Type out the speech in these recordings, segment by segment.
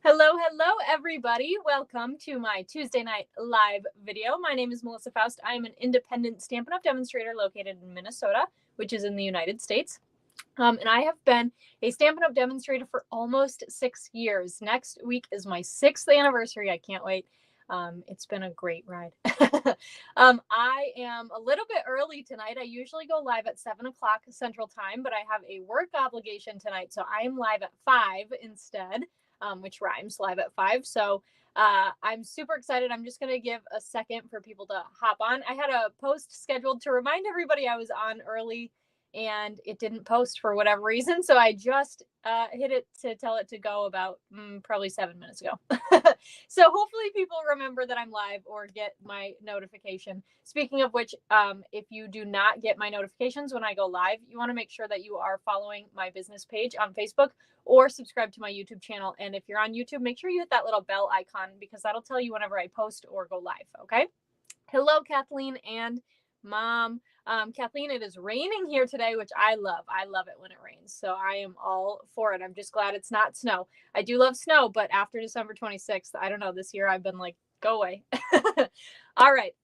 Hello, everybody. Welcome to my Tuesday night live video. My name is Melissa Faust. I am an independent Stampin' Up! Demonstrator located in Minnesota, which is in the United States. And I have been a Stampin' Up! Demonstrator for almost 6 years. Next week is my 6th anniversary. I can't wait. It's been a great ride. I am a little bit early tonight. I usually go live at 7 o'clock Central Time, but I have a work obligation tonight, so I am live at 5 instead, which rhymes, live at 5. So I'm super excited. I'm just going to give a second for people to hop on. I had a post scheduled to remind everybody I was on early, and it didn't post for whatever reason. So I just hit it to tell it to go about probably 7 minutes ago. So hopefully people remember that I'm live or get my notification. Speaking of which, if you do not get my notifications when I go live, you want to make sure that you are following my business page on Facebook or subscribe to my YouTube channel. And if you're on YouTube, make sure you hit that little bell icon because that'll tell you whenever I post or go live. Okay. Hello, Kathleen and Mom. Kathleen, it is raining here today, which I love. I love it when it rains. So I am all for it. I'm just glad it's not snow. I do love snow, but after December 26th, I don't know, this year I've been like, go away. All right.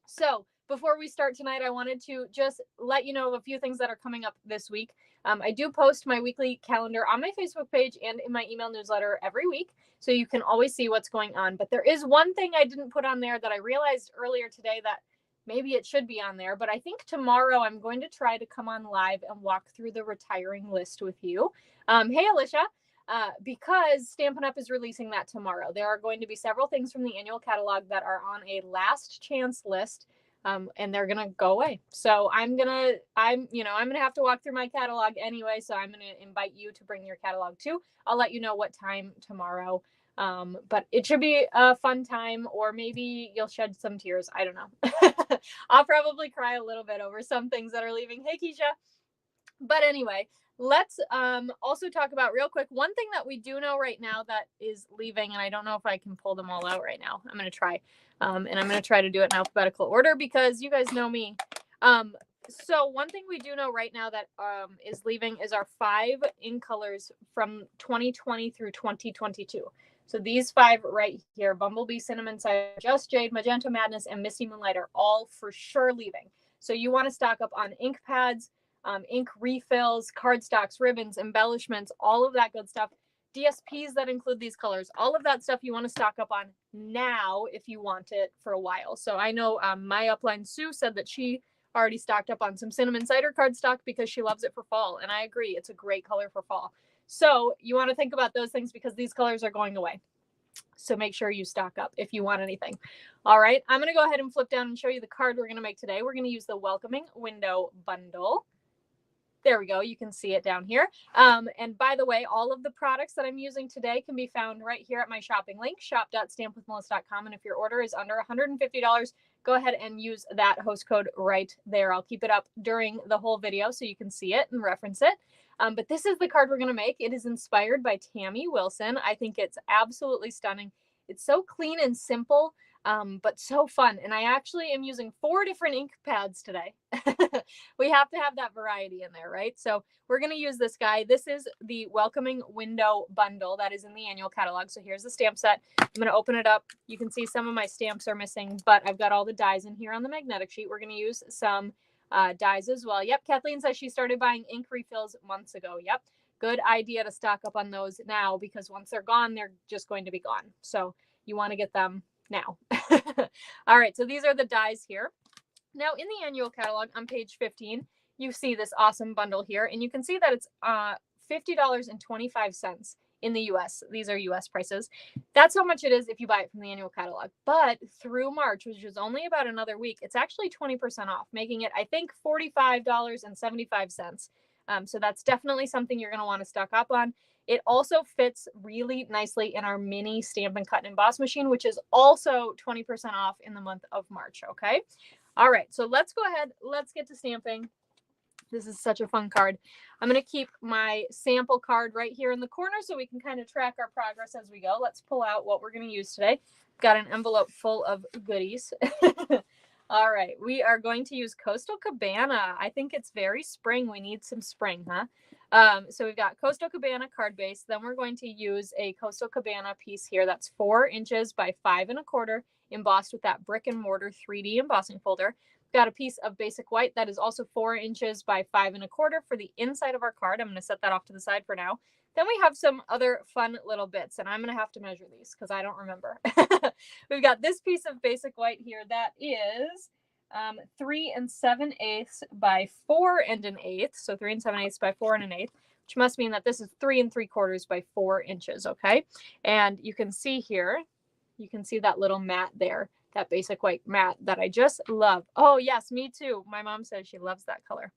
So before we start tonight, I wanted to just let you know of a few things that are coming up this week. I do post my weekly calendar on my Facebook page and in my email newsletter every week, so you can always see what's going on. But there is one thing I didn't put on there that I realized earlier today that maybe it should be on there, but I think tomorrow I'm going to try to come on live and walk through the retiring list with you. Hey, Alicia, because Stampin' Up! Is releasing that tomorrow. There are going to be several things from the annual catalog that are on a last chance list, and they're going to go away. So I'm going to have to walk through my catalog anyway, so I'm going to invite you to bring your catalog too. I'll let you know what time tomorrow. But it should be a fun time, or maybe you'll shed some tears. I don't know. I'll probably cry a little bit over some things that are leaving. Hey, Keisha. But anyway, let's also talk about real quick one thing that we do know right now that is leaving, and I don't know if I can pull them all out right now. I'm going to try, and I'm going to try to do it in alphabetical order because you guys know me. So one thing we do know right now that is leaving is our 5 ink colors from 2020 through 2022. So these 5 right here, Bumblebee, Cinnamon Cider, Just Jade, Magenta Madness, and Misty Moonlight are all for sure leaving. So you want to stock up on ink pads, ink refills, cardstocks, ribbons, embellishments, all of that good stuff. DSPs that include these colors, all of that stuff you want to stock up on now if you want it for a while. So I know my upline Sue said that she already stocked up on some Cinnamon Cider cardstock because she loves it for fall. And I agree, it's a great color for fall. So you want to think about those things because these colors are going away. So make sure you stock up if you want anything. All right, I'm going to go ahead and flip down and show you the card we're going to make today. We're going to use the Welcoming Window Bundle. There we go. You can see it down here. And by the way, all of the products that I'm using today can be found right here at my shopping link, shop.stampwithmelissa.com. And if your order is under $150, go ahead and use that host code right there. I'll keep it up during the whole video so you can see it and reference it. But this is the card we're going to make. It is inspired by Tammy Wilson. I think it's absolutely stunning. It's so clean and simple, but so fun. And I actually am using 4 different ink pads today. We have to have that variety in there, right? So we're going to use this guy. This is the Welcoming Window Bundle that is in the annual catalog. So here's the stamp set. I'm going to open it up. You can see some of my stamps are missing, but I've got all the dies in here on the magnetic sheet. We're going to use some dies as well. Yep, Kathleen says she started buying ink refills months ago. Yep, good idea to stock up on those now because once they're gone, they're just going to be gone. So you want to get them now. All right, so these are the dies here. Now in the annual catalog on page 15, you see this awesome bundle here, and you can see that it's $50.25 in the US. These are US prices. That's how much it is if you buy it from the annual catalog. But through March, which is only about another week, it's actually 20% off, making it, I think, $45.75. So that's definitely something you're going to want to stock up on. It also fits really nicely in our mini Stampin' Cut and Emboss machine, which is also 20% off in the month of March. Okay. All right. So let's go ahead. Let's get to stamping. This is such a fun card. I'm going to keep my sample card right here in the corner so we can kind of track our progress as we go. Let's pull out what we're going to use today. Got an envelope full of goodies. All right. We are going to use Coastal Cabana. I think it's very spring. We need some spring, huh? So we've got Coastal Cabana card base. Then we're going to use a Coastal Cabana piece here that's 4 inches by 5 1/4, embossed with that brick and mortar 3D embossing folder. We've got a piece of basic white that is also 4 inches by 5 1/4 for the inside of our card. I'm going to set that off to the side for now. Then we have some other fun little bits, and I'm going to have to measure these because I don't remember. We've got this piece of basic white here that is 3 7/8 by 4 1/8. So 3 7/8 by 4 1/8, which must mean that this is 3 3/4 by 4 inches. Okay. And you can see here, you can see that little mat there, that basic white mat that I just love. Oh yes, me too. My mom says she loves that color.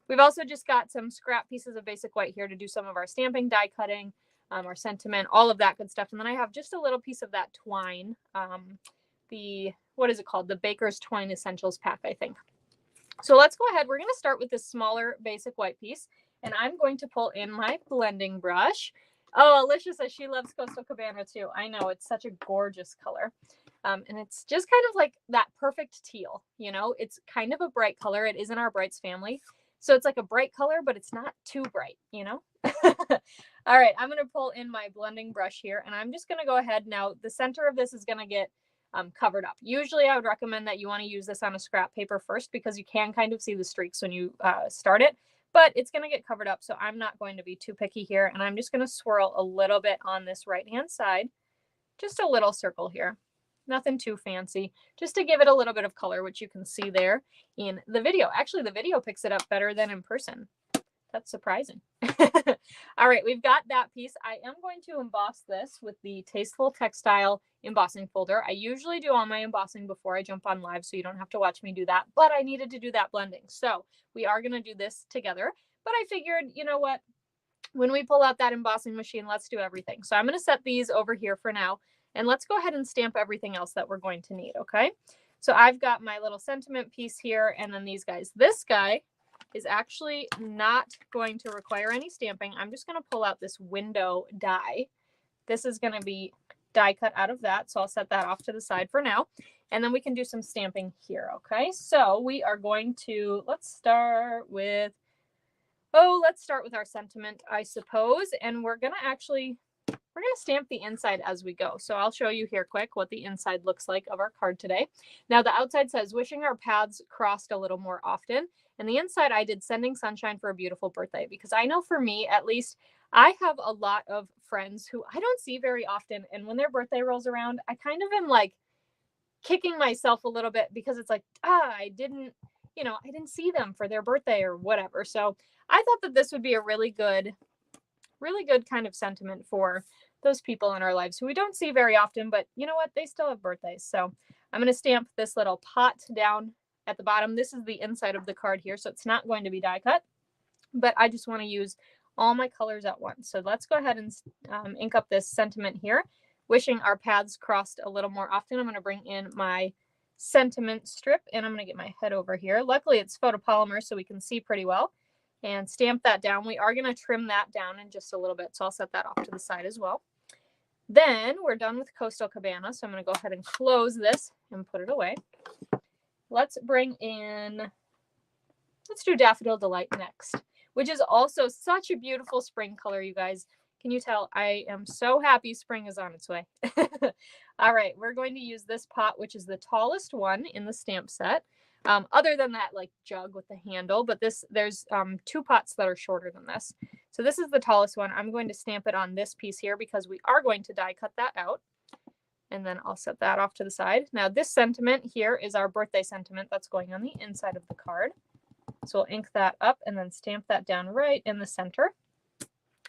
We've also just got some scrap pieces of basic white here to do some of our stamping, die cutting, our sentiment, all of that good stuff. And then I have just a little piece of that twine, what is it called? The Baker's Twine Essentials pack, I think. So let's go ahead. We're going to start with this smaller basic white piece, and I'm going to pull in my blending brush. Oh, Alicia says she loves Coastal Cabana too. I know, it's such a gorgeous color. And it's just kind of like that perfect teal, you know, it's kind of a bright color. It is in our brights family. So it's like a bright color, but it's not too bright, you know? All right, I'm going to pull in my blending brush here, and I'm just going to go ahead. Now, the center of this is going to get covered up. Usually I would recommend that you want to use this on a scrap paper first because you can kind of see the streaks when you start it, but it's going to get covered up. So I'm not going to be too picky here, and I'm just going to swirl a little bit on this right-hand side, just a little circle here. Nothing too fancy, just to give it a little bit of color, which you can see there in the video. Actually, the video picks it up better than in person. That's surprising. All right, we've got that piece. I am going to emboss this with the Tasteful Textile embossing folder. I usually do all my embossing before I jump on live, so you don't have to watch me do that, but I needed to do that blending. So we are going to do this together, but I figured, you know what? When we pull out that embossing machine, let's do everything. So I'm going to set these over here for now, and let's go ahead and stamp everything else that we're going to need, okay? So I've got my little sentiment piece here, and then these guys. This guy is actually not going to require any stamping. I'm just going to pull out this window die. This is going to be die cut out of that, so I'll set that off to the side for now, and then we can do some stamping here, okay? So we are going to, let's start with our sentiment, I suppose, and we're going to stamp the inside as we go. So I'll show you here quick what the inside looks like of our card today. Now the outside says, wishing our paths crossed a little more often. And the inside I did, sending sunshine for a beautiful birthday, because I know for me, at least, I have a lot of friends who I don't see very often. And when their birthday rolls around, I kind of am like kicking myself a little bit because it's like, I didn't see them for their birthday or whatever. So I thought that this would be a really good kind of sentiment for those people in our lives who we don't see very often, but you know what? They still have birthdays. So I'm going to stamp this little pot down at the bottom. This is the inside of the card here, so it's not going to be die cut, but I just want to use all my colors at once. So let's go ahead and ink up this sentiment here. Wishing our paths crossed a little more often. I'm going to bring in my sentiment strip, and I'm going to get my head over here. Luckily, it's photopolymer, so we can see pretty well. And stamp that down. We are going to trim that down in just a little bit, so I'll set that off to the side as well. Then we're done with Coastal Cabana, so I'm going to go ahead and close this and put it away. Let's do Daffodil Delight next, which is also such a beautiful spring color, you guys. Can you tell? I am so happy spring is on its way. All right, we're going to use this pot, which is the tallest one in the stamp set. Other than that, like jug with the handle, but there's 2 pots that are shorter than this. So this is the tallest one. I'm going to stamp it on this piece here because we are going to die cut that out. And then I'll set that off to the side. Now this sentiment here is our birthday sentiment that's going on the inside of the card. So we'll ink that up and then stamp that down right in the center.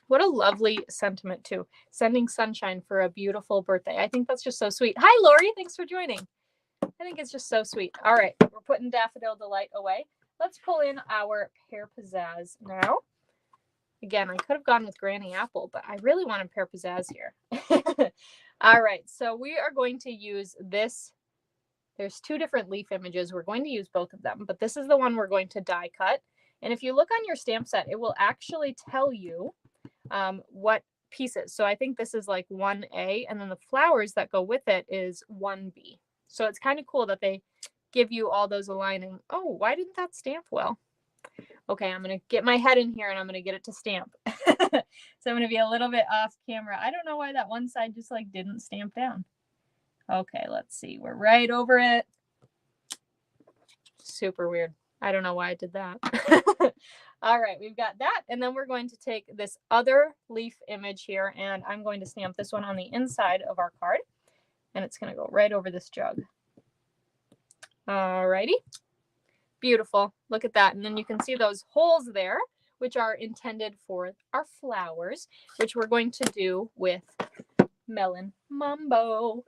What a lovely sentiment too. Sending sunshine for a beautiful birthday. I think that's just so sweet. Hi, Lori. Thanks for joining. I think it's just so sweet. All right, we're putting Daffodil Delight away. Let's pull in our Pear Pizzazz now. Again, I could have gone with Granny Apple, but I really want a Pear Pizzazz here. All right, so we are going to use this. There's 2 different leaf images. We're going to use both of them, but this is the one we're going to die cut. And if you look on your stamp set, it will actually tell you what pieces. So I think this is like 1A, and then the flowers that go with it is 1B. So it's kind of cool that they give you all those aligning. Oh, why didn't that stamp well? Okay, I'm going to get my head in here and I'm going to get it to stamp. So I'm going to be a little bit off camera. I don't know why that one side just like didn't stamp down. Okay, let's see. We're right over it. Super weird. I don't know why I did that. All right, we've got that. And then we're going to take this other leaf image here and I'm going to stamp this one on the inside of our card. And it's going to go right over this jug. All righty. Beautiful. Look at that. And then you can see those holes there, which are intended for our flowers, which we're going to do with Melon Mambo.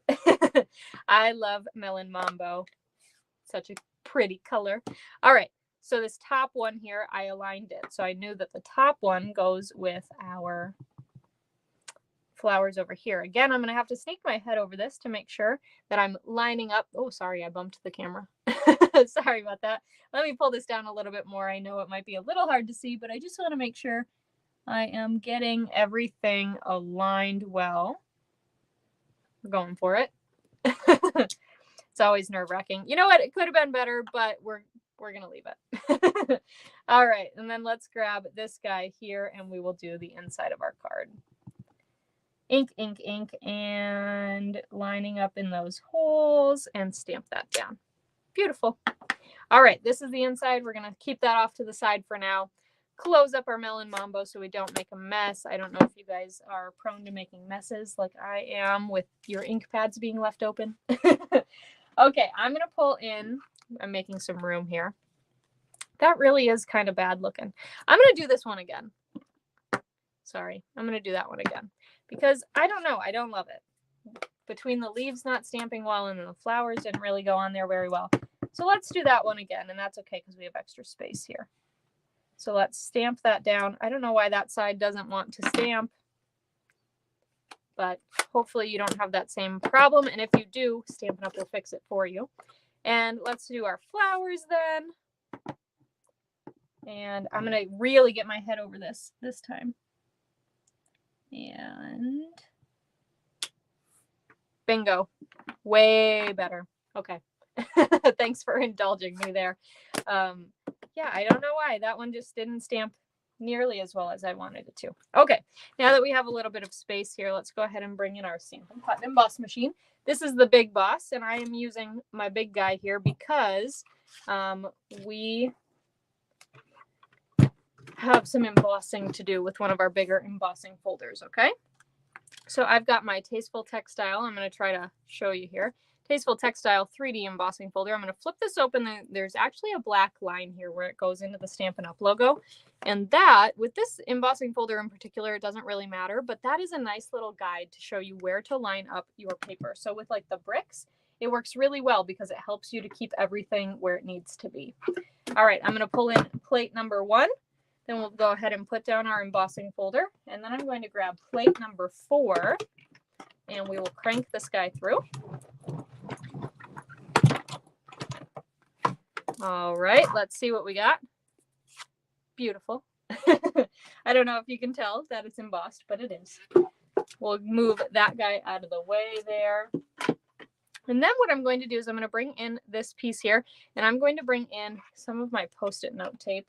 I love Melon Mambo. Such a pretty color. All right. So this top one here, I aligned it. So I knew that the top one goes with our flowers over here. Again, I'm going to have to sneak my head over this to make sure that I'm lining up. Oh, sorry, I bumped the camera. Sorry about that. Let me pull this down a little bit more. I know it might be a little hard to see, but I just want to make sure I am getting everything aligned well. We're going for it. It's always nerve-wracking. You know what? It could have been better, but we're going to leave it. All right, and then let's grab this guy here and we will do the inside of our card. Ink, ink, ink, and lining up in those holes and stamp that down. Beautiful. All right, this is the inside. We're going to keep that off to the side for now. Close up our Melon Mambo so we don't make a mess. I don't know if you guys are prone to making messes like I am with your ink pads being left open. Okay, I'm going to pull in. I'm making some room here. That really is kind of bad looking. I'm going to do this one again. Sorry, I'm going to do that one again because I don't know. I don't love it. Between the leaves not stamping well and the flowers didn't really go on there very well. So let's do that one again, and that's okay because we have extra space here. So let's stamp that down. I don't know why that side doesn't want to stamp, but hopefully you don't have that same problem. And if you do, Stampin' Up! Will fix it for you. And let's do our flowers then. And I'm going to really get my head over this time. And bingo. Way better. Okay. Thanks for indulging me there. Yeah, I don't know why. That one just didn't stamp nearly as well as I wanted it to. Okay, now that we have a little bit of space here, let's go ahead and bring in our Stampin' Cut and Emboss machine. This is the Big Boss, and I am using my big guy here because we have some embossing to do with one of our bigger embossing folders, okay? So I've got my Tasteful Textile. I'm going to try to show you here. Tasteful Textile 3D embossing folder. I'm going to flip this open. There's actually a black line here where it goes into the Stampin' Up! Logo. And that, with this embossing folder in particular, it doesn't really matter, but that is a nice little guide to show you where to line up your paper. So with like the bricks, it works really well because it helps you to keep everything where it needs to be. All right, I'm going to pull in plate number 1. Then we'll go ahead and put down our embossing folder. And then I'm going to grab plate number 4 and we will crank this guy through. All right, let's see what we got. Beautiful. I don't know if you can tell that it's embossed, but it is. We'll move that guy out of the way there. And then what I'm going to do is I'm going to bring in this piece here, and I'm going to bring in some of my Post-it note tape.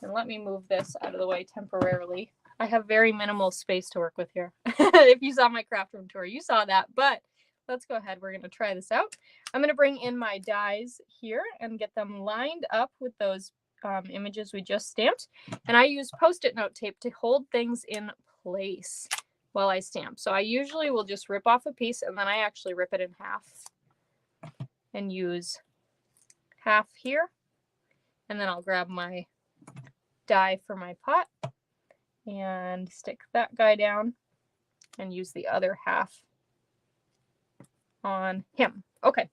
And let me move this out of the way temporarily. I have very minimal space to work with here. If you saw my craft room tour, you saw that, but let's go ahead. We're going to try this out. I'm going to bring in my dies here and get them lined up with those images we just stamped. And I use Post-it note tape to hold things in place while I stamp. So I usually will just rip off a piece and then I actually rip it in half and use half here. And then I'll grab my die for my pot and stick that guy down and use the other half on him. Okay,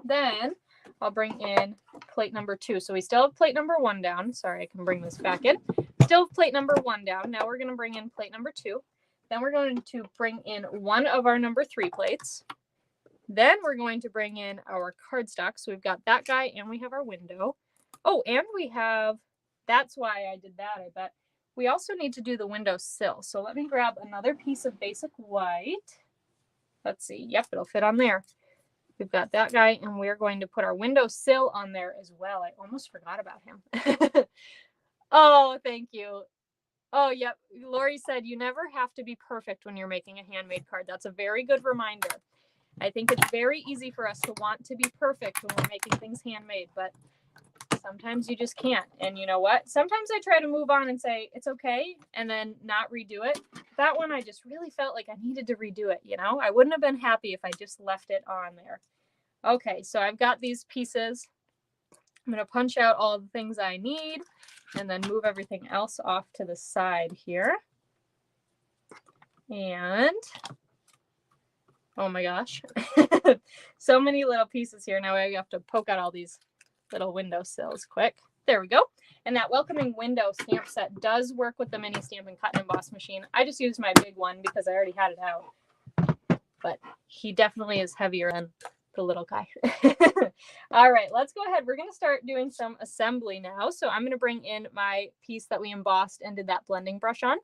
then I'll bring in plate number 2. So we still have plate number 1 down. Sorry, I can bring this back in. Still have plate number 1 down. Now we're going to bring in plate number 2. Then we're going to bring in one of our number 3 plates. Then we're going to bring in our cardstock. So we've got that guy and we have our window. Oh, and we have, that's why I did that, I bet. We also need to do the window sill. So let me grab another piece of basic white. Let's see. Yep, it'll fit on there. We've got that guy, and we're going to put our window sill on there as well. I almost forgot about him. Oh, thank you. Oh, yep. Lori said you never have to be perfect when you're making a handmade card. That's a very good reminder. I think it's very easy for us to want to be perfect when we're making things handmade, but sometimes you just can't. And you know what? Sometimes I try to move on and say, it's okay, and then not redo it. That one, I just really felt like I needed to redo it, you know? I wouldn't have been happy if I just left it on there. Okay, so I've got these pieces. I'm going to punch out all the things I need and then move everything else off to the side here. And oh my gosh, so many little pieces here. Now I have to poke out all these little window sills quick. There we go. And that welcoming window stamp set does work with the mini stamp and cut and emboss machine. I just used my big one because I already had it out. But he definitely is heavier than the little guy. All right, let's go ahead. We're going to start doing some assembly now. So I'm going to bring in my piece that we embossed and did that blending brush on.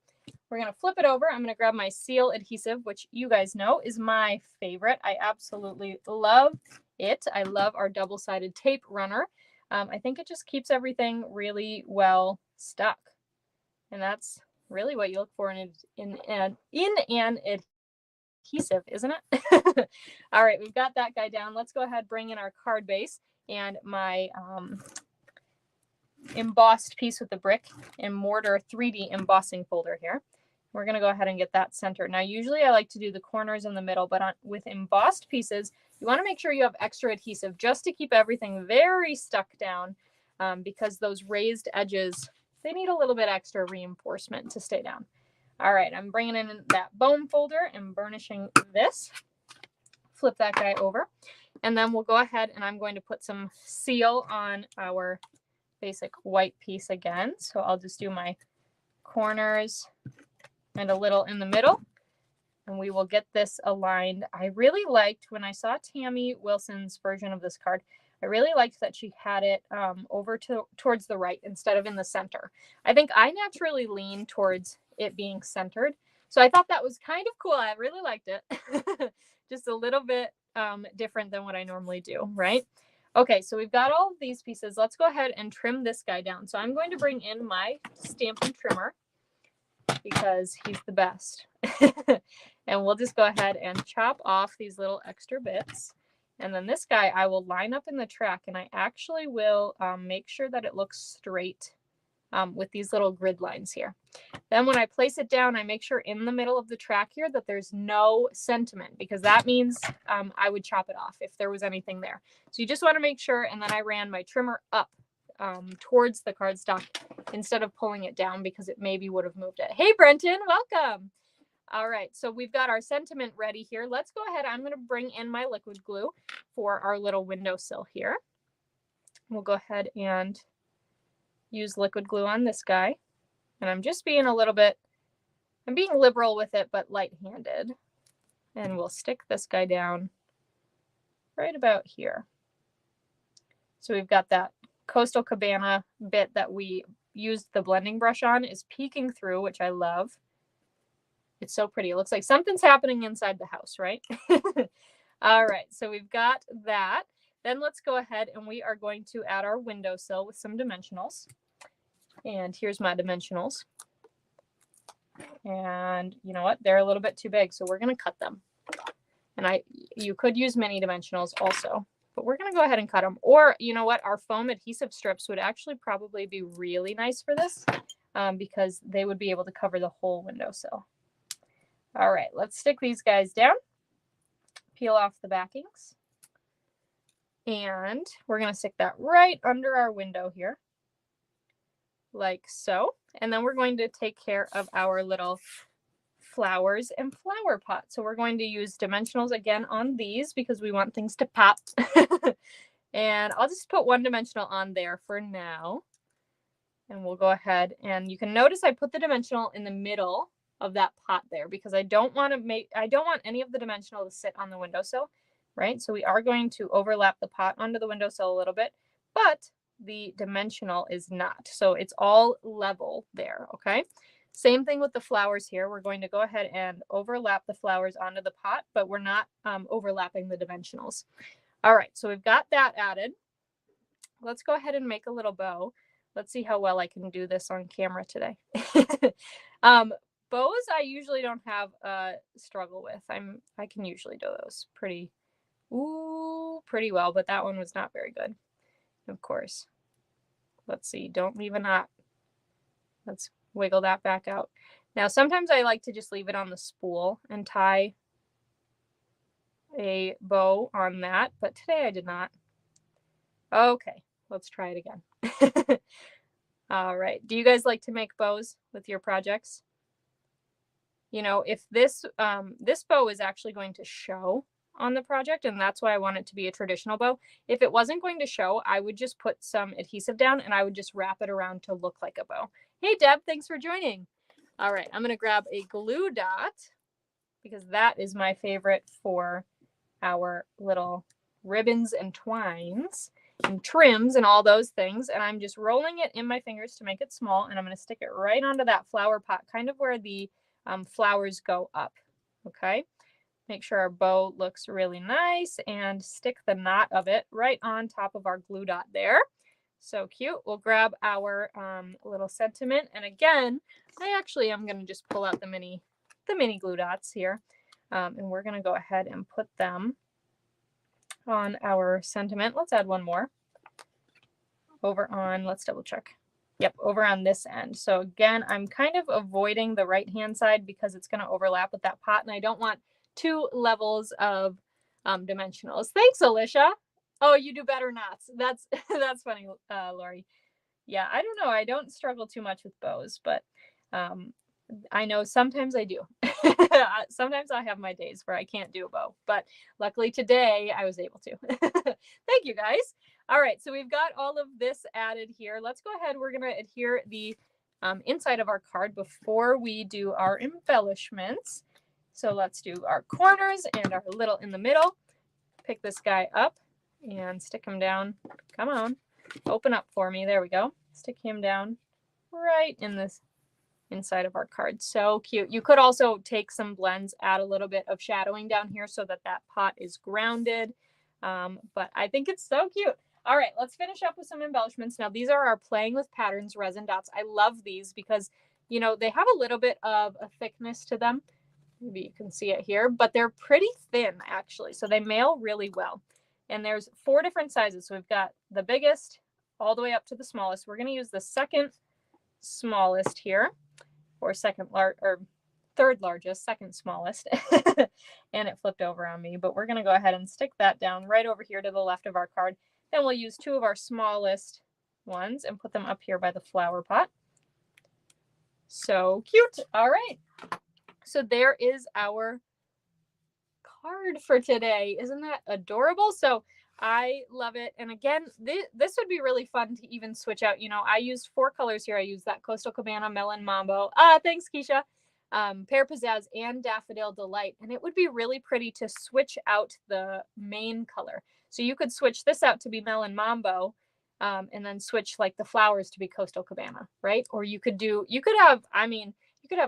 We're going to flip it over. I'm going to grab my seal adhesive, which you guys know is my favorite. I absolutely love it. I love our double-sided tape runner. I think it just keeps everything really well stuck. And that's really what you look for in an adhesive, isn't it? All right, we've got that guy down. Let's go ahead, bring in our card base and my embossed piece with the brick and mortar 3D embossing folder here. We're going to go ahead and get that centered. Now, usually I like to do the corners in the middle, but with embossed pieces, you want to make sure you have extra adhesive just to keep everything very stuck down because those raised edges, they need a little bit extra reinforcement to stay down. All right, I'm bringing in that bone folder and burnishing this. Flip that guy over. And then we'll go ahead and I'm going to put some seal on our basic white piece again. So I'll just do my corners and a little in the middle. And we will get this aligned. I really liked when I saw Tammy Wilson's version of this card. I really liked that she had it over towards the right instead of in the center. I think I naturally lean towards it being centered. So I thought that was kind of cool. I really liked it. Just a little bit different than what I normally do, right? Okay, so we've got all of these pieces. Let's go ahead and trim this guy down. So I'm going to bring in my Stampin' Trimmer because he's the best. And we'll just go ahead and chop off these little extra bits. And then this guy I will line up in the track, and I actually will make sure that it looks straight with these little grid lines here. Then when I place it down, I make sure in the middle of the track here that there's no sentiment, because that means I would chop it off if there was anything there. So you just want to make sure. And then I ran my trimmer up towards the cardstock instead of pulling it down because it maybe would have moved it. Hey, Brenton, welcome. All right, so we've got our sentiment ready here. Let's go ahead. I'm going to bring in my liquid glue for our little windowsill here. We'll go ahead and use liquid glue on this guy. And I'm just being a little bit, I'm being liberal with it, but light-handed. And we'll stick this guy down right about here. So we've got that Coastal Cabana bit that we used the blending brush on is peeking through, which I love. It's so pretty. It looks like something's happening inside the house, right? All right, so we've got that. Then let's go ahead and we are going to add our windowsill with some dimensionals. And here's my dimensionals. And you know what? They're a little bit too big, so we're going to cut them. And you could use mini dimensionals also, but we're going to go ahead and cut them. Or you know what? Our foam adhesive strips would actually probably be really nice for this because they would be able to cover the whole windowsill. All right, let's stick these guys down. Peel off the backings. And we're going to stick that right under our window here, like so. And then we're going to take care of our little flowers and flower pot. So we're going to use dimensionals again on these because we want things to pop. And I'll just put one dimensional on there for now. And we'll go ahead and you can notice I put the dimensional in the middle of that pot there because I don't want any of the dimensional to sit on the windowsill, right? So we are going to overlap the pot onto the windowsill a little bit, but the dimensional is not. So it's all level there, okay? Same thing with the flowers here. We're going to go ahead and overlap the flowers onto the pot, but we're not overlapping the dimensionals. All right, so we've got that added. Let's go ahead and make a little bow. Let's see how well I can do this on camera today. Bows I usually don't have a struggle with. I can usually do those pretty well, but that one was not very good. Of course. Let's see, don't leave a knot. Let's wiggle that back out. Now, sometimes I like to just leave it on the spool and tie a bow on that, but today I did not. Okay, let's try it again. All right. Do you guys like to make bows with your projects? You know, if this bow is actually going to show on the project, and that's why I want it to be a traditional bow. If it wasn't going to show, I would just put some adhesive down and I would just wrap it around to look like a bow. Hey, Deb, thanks for joining. All right, I'm going to grab a glue dot because that is my favorite for our little ribbons and twines and trims and all those things. And I'm just rolling it in my fingers to make it small. And I'm going to stick it right onto that flower pot, kind of where the flowers go up. Okay. Make sure our bow looks really nice and stick the knot of it right on top of our glue dot there. So cute. We'll grab our little sentiment. And again, I actually am going to just pull out the mini glue dots here. And we're going to go ahead and put them on our sentiment. Let's add one more over on, let's double check. Yep, over on this end. So again, I'm kind of avoiding the right-hand side because it's going to overlap with that pot, and I don't want two levels of dimensionals. Thanks, Alicia. Oh, you do better knots. That's funny, Lori. Yeah, I don't know. I don't struggle too much with bows, but I know sometimes I do. Sometimes I have my days where I can't do a bow, but luckily today I was able to. Thank you, guys. All right, so we've got all of this added here. Let's go ahead. We're going to adhere the inside of our card before we do our embellishments. So let's do our corners and our little in the middle. Pick this guy up and stick him down. Come on, open up for me. There we go. Stick him down right in this inside of our card. So cute. You could also take some blends, add a little bit of shadowing down here so that that pot is grounded. But I think it's so cute. All right, let's finish up with some embellishments. Now, these are our Playing with Patterns resin dots. I love these because, you know, they have a little bit of a thickness to them. Maybe you can see it here, but they're pretty thin actually. So they mail really well. And there's 4 different sizes. So we've got the biggest all the way up to the smallest. We're going to use the second smallest here, or third largest, second smallest. And it flipped over on me, but we're going to go ahead and stick that down right over here to the left of our card. Then we'll use 2 of our smallest ones and put them up here by the flower pot. So cute. All right. So there is our card for today. Isn't that adorable? So I love it. And again, this would be really fun to even switch out. You know, I used 4 colors here. I used that Coastal Cabana Melon Mambo. Thanks, Keisha. Pear Pizzazz and Daffodil Delight. And it would be really pretty to switch out the main color. So you could switch this out to be Melon Mambo, and then switch like the flowers to be Coastal Cabana, right? Or you could have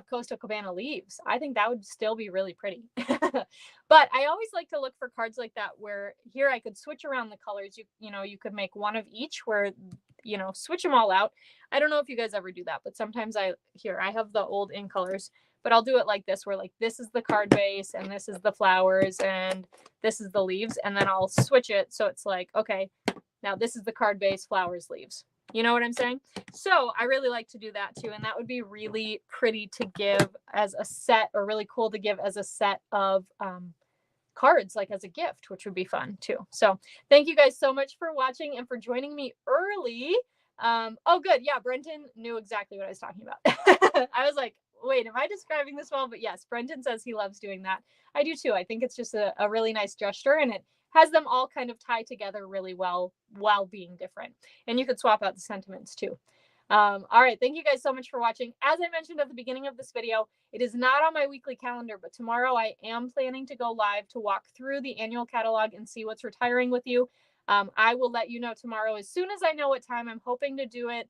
Coastal Cabana leaves. I think that would still be really pretty. But I always like to look for cards like that where here I could switch around the colors. You know, you could make one of each where, you know, switch them all out. I don't know if you guys ever do that, but sometimes I have the old in colors, but I'll do it like this, where like this is the card base and this is the flowers and this is the leaves. And then I'll switch it. So it's like, okay, now this is the card base, flowers, leaves. You know what I'm saying? So I really like to do that too. And that would be really pretty to give as a set, or really cool to give as a set of cards, like as a gift, which would be fun too. So thank you guys so much for watching and for joining me early. Oh, good. Yeah, Brenton knew exactly what I was talking about. I was like, wait, am I describing this well? But yes, Brenton says he loves doing that. I do too. I think it's just a really nice gesture, and it has them all kind of tie together really well while being different. And you could swap out the sentiments too. All right. Thank you guys so much for watching. As I mentioned at the beginning of this video, it is not on my weekly calendar, but tomorrow I am planning to go live to walk through the annual catalog and see what's retiring with you. I will let you know tomorrow as soon as I know what time. I'm hoping to do it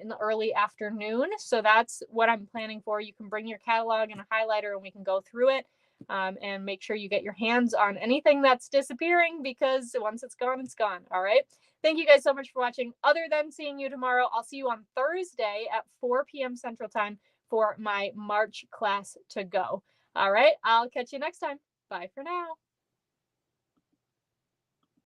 in the early afternoon. So that's what I'm planning for. You can bring your catalog and a highlighter and we can go through it. and make sure you get your hands on anything that's disappearing, because once it's gone, it's gone. All right. Thank you guys so much for watching. Other than seeing you tomorrow, I'll see you on Thursday at 4 p.m. Central Time for my March class to go. All right. I'll catch you next time. Bye for now.